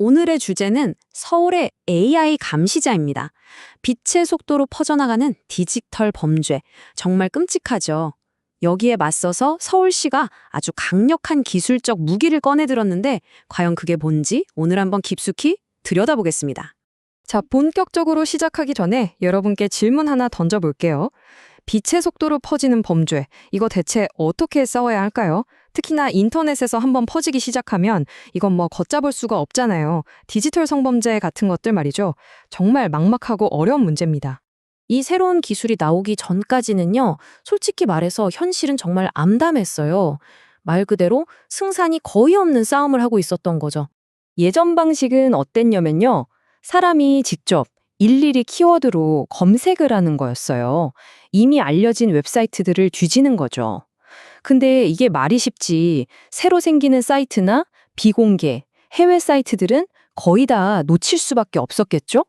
오늘의 주제는 서울의 AI 감시자입니다. 빛의 속도로 퍼져나가는 디지털 범죄. 정말 끔찍하죠. 여기에 맞서서 서울시가 아주 강력한 기술적 무기를 꺼내들었는데 과연 그게 뭔지 오늘 한번 깊숙이 들여다보겠습니다. 자, 본격적으로 시작하기 전에 여러분께 질문 하나 던져볼게요. 빛의 속도로 퍼지는 범죄, 이거 대체 어떻게 싸워야 할까요? 특히나 인터넷에서 한번 퍼지기 시작하면 이건 뭐 걷잡을 수가 없잖아요. 디지털 성범죄 같은 것들 말이죠. 정말 막막하고 어려운 문제입니다. 이 새로운 기술이 나오기 전까지는요, 솔직히 말해서 현실은 정말 암담했어요. 말 그대로 승산이 거의 없는 싸움을 하고 있었던 거죠. 예전 방식은 어땠냐면요, 사람이 직접 일일이 키워드로 검색을 하는 거였어요. 이미 알려진 웹사이트들을 뒤지는 거죠. 근데 이게 말이 쉽지, 새로 생기는 사이트나 비공개, 해외 사이트들은 거의 다 놓칠 수밖에 없었겠죠?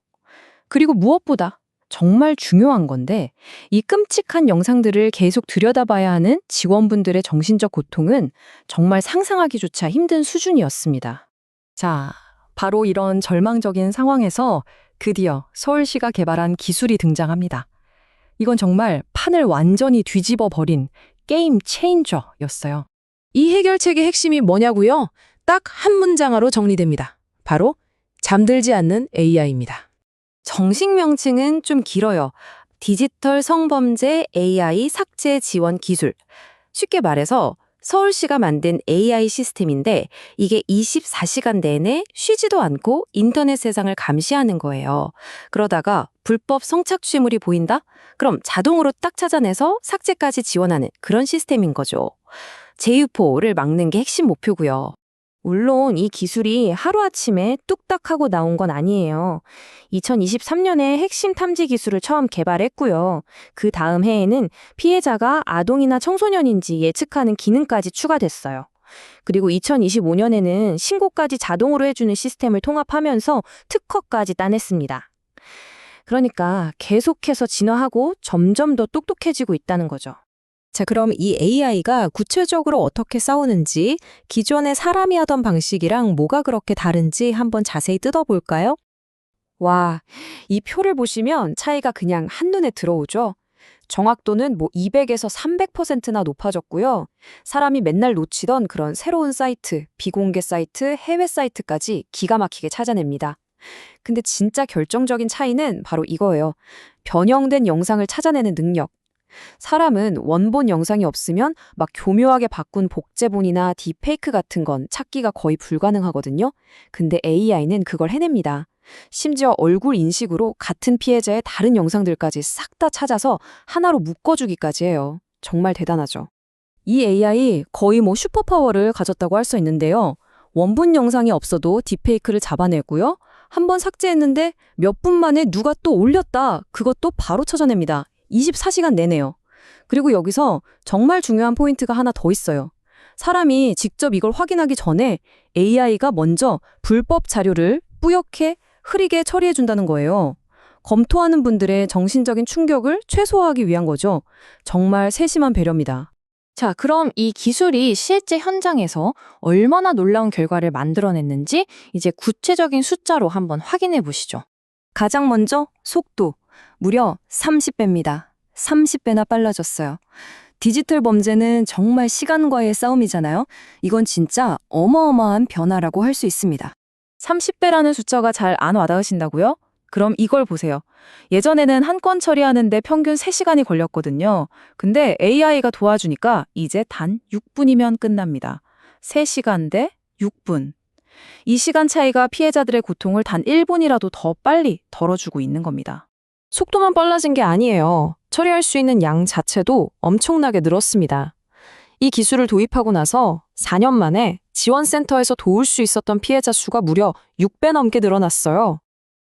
그리고 무엇보다 정말 중요한 건데, 이 끔찍한 영상들을 계속 들여다봐야 하는 직원분들의 정신적 고통은 정말 상상하기조차 힘든 수준이었습니다. 자, 바로 이런 절망적인 상황에서 드디어 서울시가 개발한 기술이 등장합니다. 이건 정말 판을 완전히 뒤집어 버린 게임 체인저였어요. 이 해결책의 핵심이 뭐냐고요? 딱 한 문장어로 정리됩니다. 바로 잠들지 않는 AI입니다. 정식 명칭은 좀 길어요. 디지털 성범죄 AI 삭제 지원 기술. 쉽게 말해서 서울시가 만든 AI 시스템인데 이게 24시간 내내 쉬지도 않고 인터넷 세상을 감시하는 거예요. 그러다가 불법 성착취물이 보인다? 그럼 자동으로 딱 찾아내서 삭제까지 지원하는 그런 시스템인 거죠. 재유포를 막는 게 핵심 목표고요. 물론 이 기술이 하루아침에 뚝딱 하고 나온 건 아니에요. 2023년에 핵심 탐지 기술을 처음 개발했고요. 그 다음 해에는 피해자가 아동이나 청소년인지 예측하는 기능까지 추가됐어요. 그리고 2025년에는 신고까지 자동으로 해주는 시스템을 통합하면서 특허까지 따냈습니다. 그러니까 계속해서 진화하고 점점 더 똑똑해지고 있다는 거죠. 자, 그럼 이 AI가 구체적으로 어떻게 싸우는지, 기존의 사람이 하던 방식이랑 뭐가 그렇게 다른지 한번 자세히 뜯어볼까요? 와, 이 표를 보시면 차이가 그냥 한눈에 들어오죠? 정확도는 200에서 300%나 높아졌고요. 사람이 맨날 놓치던 그런 새로운 사이트, 비공개 사이트, 해외 사이트까지 기가 막히게 찾아냅니다. 근데 진짜 결정적인 차이는 바로 이거예요. 변형된 영상을 찾아내는 능력. 사람은 원본 영상이 없으면 막 교묘하게 바꾼 복제본이나 딥페이크 같은 건 찾기가 거의 불가능하거든요. 근데 AI는 그걸 해냅니다. 심지어 얼굴 인식으로 같은 피해자의 다른 영상들까지 싹 다 찾아서 하나로 묶어주기까지 해요. 정말 대단하죠. 이 AI 거의 슈퍼파워를 가졌다고 할 수 있는데요. 원본 영상이 없어도 딥페이크를 잡아내고요. 한번 삭제했는데 몇 분 만에 누가 또 올렸다. 그것도 바로 찾아냅니다. 24시간 내내요. 그리고 여기서 정말 중요한 포인트가 하나 더 있어요. 사람이 직접 이걸 확인하기 전에 AI가 먼저 불법 자료를 뿌옇게 흐리게 처리해준다는 거예요. 검토하는 분들의 정신적인 충격을 최소화하기 위한 거죠. 정말 세심한 배려입니다. 자, 그럼 이 기술이 실제 현장에서 얼마나 놀라운 결과를 만들어냈는지 이제 구체적인 숫자로 한번 확인해 보시죠. 가장 먼저 속도. 무려 30배입니다. 30배나 빨라졌어요. 디지털 범죄는 정말 시간과의 싸움이잖아요. 이건 진짜 어마어마한 변화라고 할 수 있습니다. 30배라는 숫자가 잘 안 와닿으신다고요? 그럼 이걸 보세요. 예전에는 한 건 처리하는데 평균 3시간이 걸렸거든요. 근데 AI가 도와주니까 이제 단 6분이면 끝납니다. 3시간 대 6분. 이 시간 차이가 피해자들의 고통을 단 1분이라도 더 빨리 덜어주고 있는 겁니다. 속도만 빨라진 게 아니에요. 처리할 수 있는 양 자체도 엄청나게 늘었습니다. 이 기술을 도입하고 나서 4년 만에 지원센터에서 도울 수 있었던 피해자 수가 무려 6배 넘게 늘어났어요.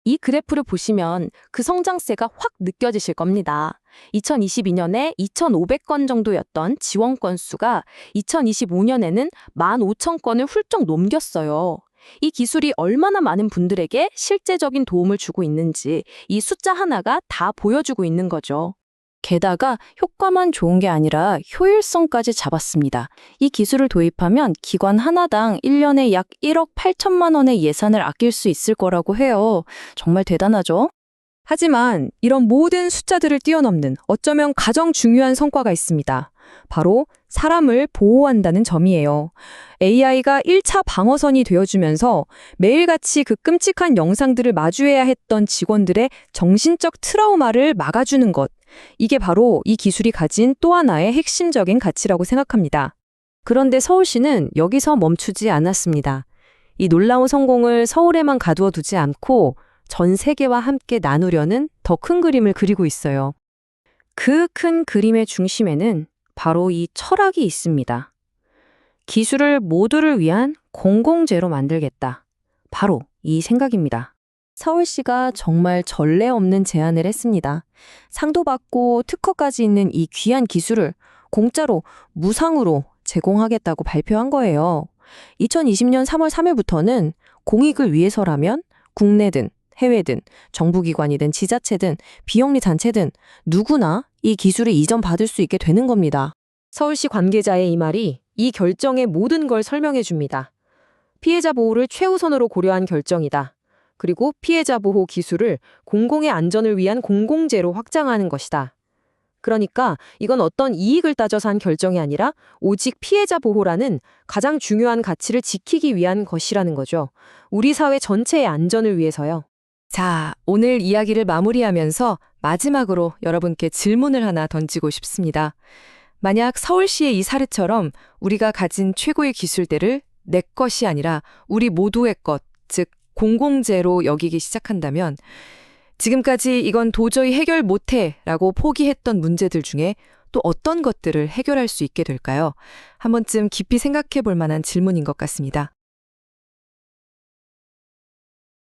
이 그래프를 보시면 그 성장세가 확 느껴지실 겁니다. 2022년에 2,500건 정도였던 지원 건수가 2025년에는 15,000건을 훌쩍 넘겼어요. 이 기술이 얼마나 많은 분들에게 실제적인 도움을 주고 있는지 이 숫자 하나가 다 보여주고 있는 거죠. 게다가 효과만 좋은 게 아니라 효율성까지 잡았습니다. 이 기술을 도입하면 기관 하나당 1년에 약 1억 8천만 원의 예산을 아낄 수 있을 거라고 해요. 정말 대단하죠? 하지만 이런 모든 숫자들을 뛰어넘는 어쩌면 가장 중요한 성과가 있습니다. 바로 사람을 보호한다는 점이에요. AI가 1차 방어선이 되어주면서 매일같이 그 끔찍한 영상들을 마주해야 했던 직원들의 정신적 트라우마를 막아주는 것. 이게 바로 이 기술이 가진 또 하나의 핵심적인 가치라고 생각합니다. 그런데 서울시는 여기서 멈추지 않았습니다. 이 놀라운 성공을 서울에만 가두어 두지 않고 전 세계와 함께 나누려는 더 큰 그림을 그리고 있어요. 그 큰 그림의 중심에는 바로 이 철학이 있습니다. 기술을 모두를 위한 공공재로 만들겠다. 바로 이 생각입니다. 서울시가 정말 전례 없는 제안을 했습니다. 상도 받고 특허까지 있는 이 귀한 기술을 공짜로 무상으로 제공하겠다고 발표한 거예요. 2020년 3월 3일부터는 공익을 위해서라면 국내든 해외든 정부기관이든 지자체든 비영리 단체든 누구나 이 기술을 이전받을 수 있게 되는 겁니다. 서울시 관계자의 이 말이 이 결정의 모든 걸 설명해 줍니다. 피해자 보호를 최우선으로 고려한 결정이다. 그리고 피해자 보호 기술을 공공의 안전을 위한 공공재로 확장하는 것이다. 그러니까 이건 어떤 이익을 따져서 한 결정이 아니라 오직 피해자 보호라는 가장 중요한 가치를 지키기 위한 것이라는 거죠. 우리 사회 전체의 안전을 위해서요. 자, 오늘 이야기를 마무리하면서 마지막으로 여러분께 질문을 하나 던지고 싶습니다. 만약 서울시의 이 사례처럼 우리가 가진 최고의 기술들을 내 것이 아니라 우리 모두의 것, 즉 공공재로 여기기 시작한다면 지금까지 이건 도저히 해결 못해 라고 포기했던 문제들 중에 또 어떤 것들을 해결할 수 있게 될까요? 한 번쯤 깊이 생각해 볼 만한 질문인 것 같습니다.